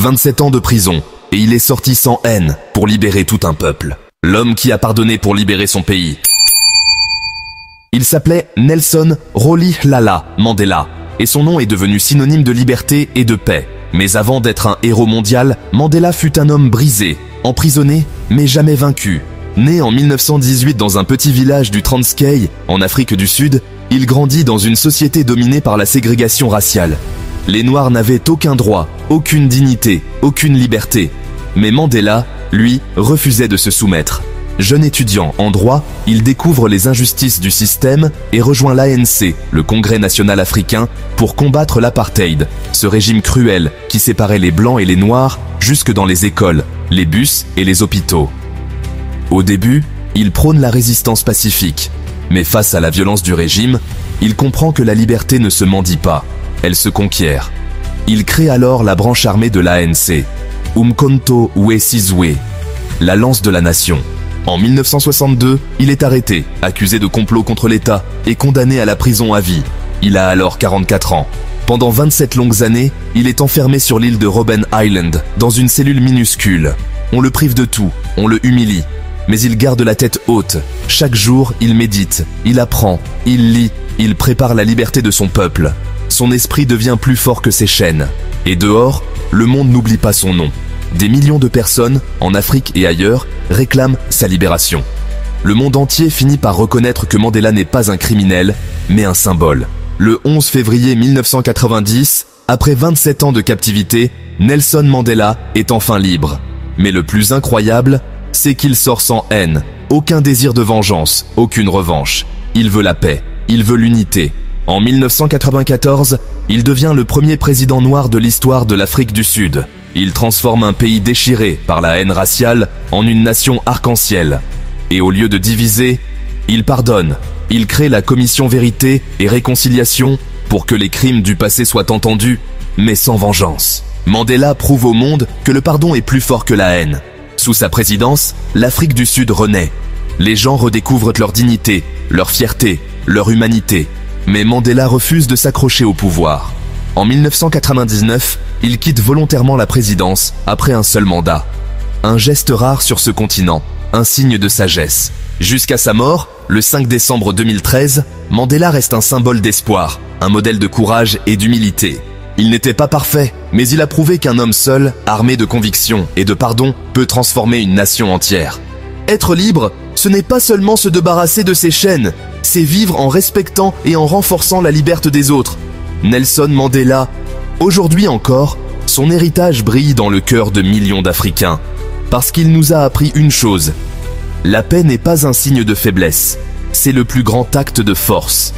27 ans de prison, et il est sorti sans haine pour libérer tout un peuple. L'homme qui a pardonné pour libérer son pays. Il s'appelait Nelson Rolihlahla Mandela, et son nom est devenu synonyme de liberté et de paix. Mais avant d'être un héros mondial, Mandela fut un homme brisé, emprisonné, mais jamais vaincu. Né en 1918 dans un petit village du Transkei, en Afrique du Sud, il grandit dans une société dominée par la ségrégation raciale. Les Noirs n'avaient aucun droit, aucune dignité, aucune liberté. Mais Mandela, lui, refusait de se soumettre. Jeune étudiant en droit, il découvre les injustices du système et rejoint l'ANC, le Congrès national africain, pour combattre l'apartheid, ce régime cruel qui séparait les Blancs et les Noirs jusque dans les écoles, les bus et les hôpitaux. Au début, il prône la résistance pacifique, mais face à la violence du régime, il comprend que la liberté ne se mendie pas, elle se conquiert. Il crée alors la branche armée de l'ANC, Umkhonto we Sizwe, la lance de la nation. En 1962, il est arrêté, accusé de complot contre l'État et condamné à la prison à vie. Il a alors 44 ans. Pendant 27 longues années, il est enfermé sur l'île de Robben Island, dans une cellule minuscule. On le prive de tout, on le humilie. Mais il garde la tête haute. Chaque jour, il médite, il apprend, il lit, il prépare la liberté de son peuple. Son esprit devient plus fort que ses chaînes. Et dehors, le monde n'oublie pas son nom. Des millions de personnes, en Afrique et ailleurs, réclament sa libération. Le monde entier finit par reconnaître que Mandela n'est pas un criminel, mais un symbole. Le 11 février 1990, après 27 ans de captivité, Nelson Mandela est enfin libre. Mais le plus incroyable, c'est qu'il sort sans haine, aucun désir de vengeance, aucune revanche. Il veut la paix, il veut l'unité. En 1994, il devient le premier président noir de l'histoire de l'Afrique du Sud. Il transforme un pays déchiré par la haine raciale en une nation arc-en-ciel. Et au lieu de diviser, il pardonne. Il crée la commission Vérité et Réconciliation pour que les crimes du passé soient entendus, mais sans vengeance. Mandela prouve au monde que le pardon est plus fort que la haine. Sous sa présidence, l'Afrique du Sud renaît. Les gens redécouvrent leur dignité, leur fierté, leur humanité. Mais Mandela refuse de s'accrocher au pouvoir. En 1999, il quitte volontairement la présidence après un seul mandat. Un geste rare sur ce continent, un signe de sagesse. Jusqu'à sa mort, le 5 décembre 2013, Mandela reste un symbole d'espoir, un modèle de courage et d'humilité. Il n'était pas parfait, mais il a prouvé qu'un homme seul, armé de conviction et de pardon, peut transformer une nation entière. Être libre, ce n'est pas seulement se débarrasser de ses chaînes, c'est vivre en respectant et en renforçant la liberté des autres. Nelson Mandela, aujourd'hui encore, son héritage brille dans le cœur de millions d'Africains, parce qu'il nous a appris une chose. La paix n'est pas un signe de faiblesse, c'est le plus grand acte de force.